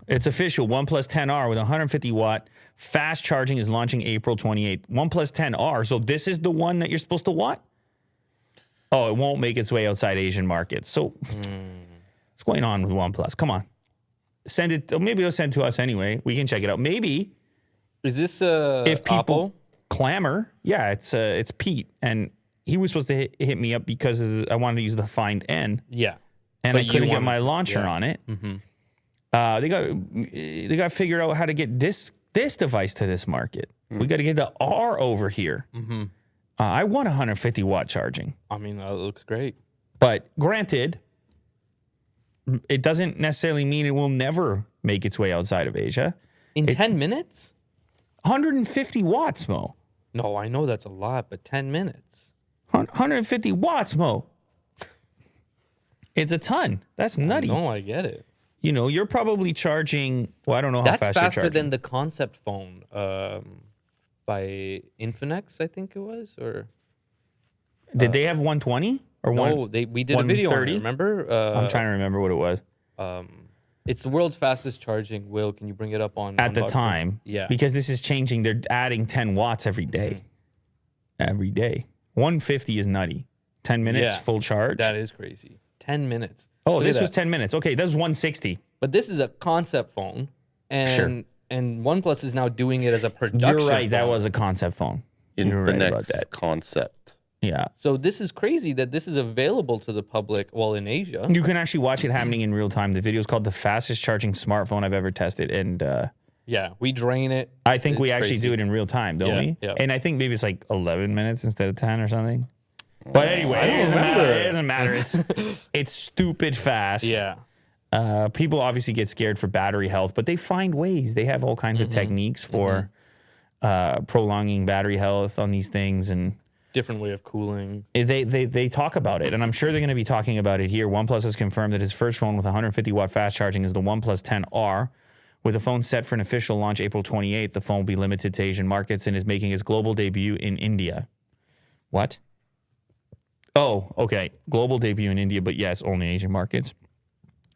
It's official. OnePlus 10R with 150 watt fast charging is launching April 28th. OnePlus 10R. So this is the one that you're supposed to want? Oh, it won't make its way outside Asian markets. So what's going on with OnePlus? Come on. Send it. Or maybe they'll send it to us anyway. We can check it out. Maybe. Is this if people Apple? clamor, yeah, it's Pete. And he was supposed to hit me up because I wanted to use the Find N. Yeah. And I couldn't get my launcher on it. Mm-hmm. They got to figure out how to get this device to this market. We got to get the R over here. Mm-hmm. I want 150 watt charging. I mean, that looks great. But granted, it doesn't necessarily mean it will never make its way outside of Asia. In 10 minutes? 150 watts, Mo. No, I know that's a lot, but 10 minutes. 150 watts, Mo. It's a ton. That's nutty. No, I get it. You know, you're probably charging, well, I don't know how That's fast you're faster charging. than the concept phone by Infinix, I think it was. Or Did they have 120? Or no, we did a video on it, 130? remember? I'm trying to remember what it was. It's the world's fastest charging. Will, can you bring it up on At the unboxing? time. Yeah. Because this is changing. They're adding 10 watts every day. Every day. 150 is nutty. 10 minutes, Yeah. full charge. That is crazy. 10 minutes. Oh, Look at this was that. 10 minutes. Okay, that's 160. But this is a concept phone, and OnePlus is now doing it as a production You're right. That phone. was a concept phone. You're right about Infinix that. concept. Yeah. So this is crazy that this is available to the public, well, in Asia. You can actually watch it happening in real time. The video is called The Fastest Charging Smartphone I've Ever Tested. And Yeah, we drain it. I think we It's actually crazy. do it in real time, don't Yeah, we? yeah. And I think maybe it's like 11 minutes instead of 10 or something. But anyway, I don't it doesn't matter. remember. It doesn't matter. It's stupid fast. Yeah. People obviously get scared for battery health, but they find ways. They have all kinds of techniques for prolonging battery health on these things, and Different way of cooling. they talk about it. And I'm sure they're going to be talking about it here. OnePlus has confirmed that its first phone with 150 watt fast charging is the OnePlus 10R. With the phone set for an official launch April 28th, the phone will be limited to Asian markets and is making its global debut in India. What? Oh, okay. Global debut in India, but yes, only Asian markets.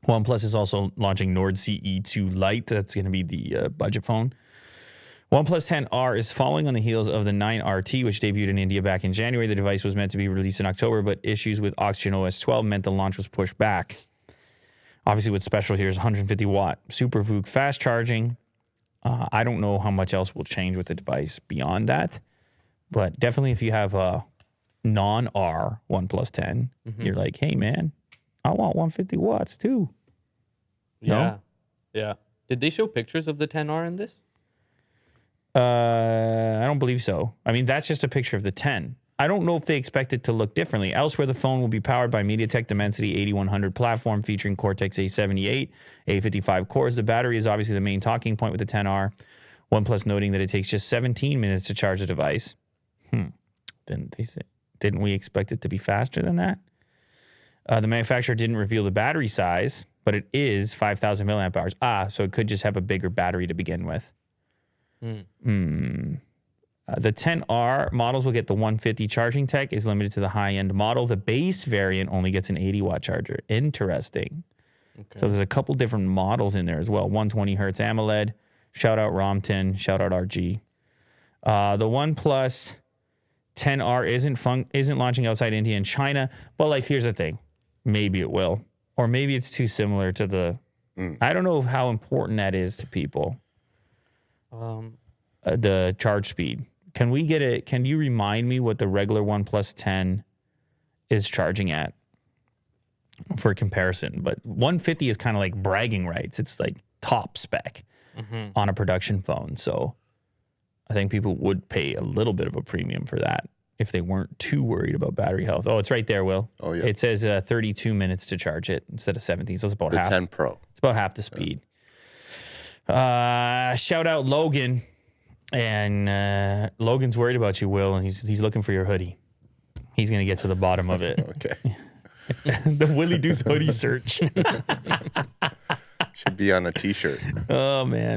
OnePlus is also launching Nord CE2 Lite. That's going to be the budget phone. OnePlus 10R is following on the heels of the 9RT, which debuted in India back in January. The device was meant to be released in October, but issues with Oxygen OS 12 meant the launch was pushed back. Obviously, what's special here is 150 watt Super VOOC fast charging. I don't know how much else will change with the device beyond that, but definitely if you have a non-R OnePlus 10, you're like, hey, man, I want 150 watts too. Yeah. No? Yeah. Did they show pictures of the 10R in this? I don't believe so. I mean, that's just a picture of the 10. I don't know if they expect it to look differently. Elsewhere, the phone will be powered by MediaTek Dimensity 8100 platform featuring Cortex A78, A55 cores. The battery is obviously the main talking point with the 10R. OnePlus noting that it takes just 17 minutes to charge the device. Didn't we expect it to be faster than that? The manufacturer didn't reveal the battery size, but it is 5,000 milliamp hours. So it could just have a bigger battery to begin with. The 10R models will get the 150 charging tech, is limited to the high-end model. The base variant only gets an 80-watt charger. Interesting. Okay. So there's a couple different models in there as well. 120 hertz AMOLED. Shout out ROM10. Shout out RG. The OnePlus 10R isn't launching outside India and China. But like, here's the thing. Maybe it will. Or maybe it's too similar to the... I don't know how important that is to people. The charge speed. Can we get it? Can you remind me what the regular OnePlus 10 is charging at for comparison? But 150 is kind of like bragging rights. It's like top spec on a production phone. So I think people would pay a little bit of a premium for that if they weren't too worried about battery health. Oh, it's right there, Will. Oh, yeah. It says 32 minutes to charge it instead of 17. So it's about The half. 10 Pro. It's about half the speed. Shout out Logan. And Logan's worried about you, Will, and he's looking for your hoodie. He's going to get to the bottom of it. Okay. The Willie Deuce hoodie search. Should be on a t-shirt. Oh, man.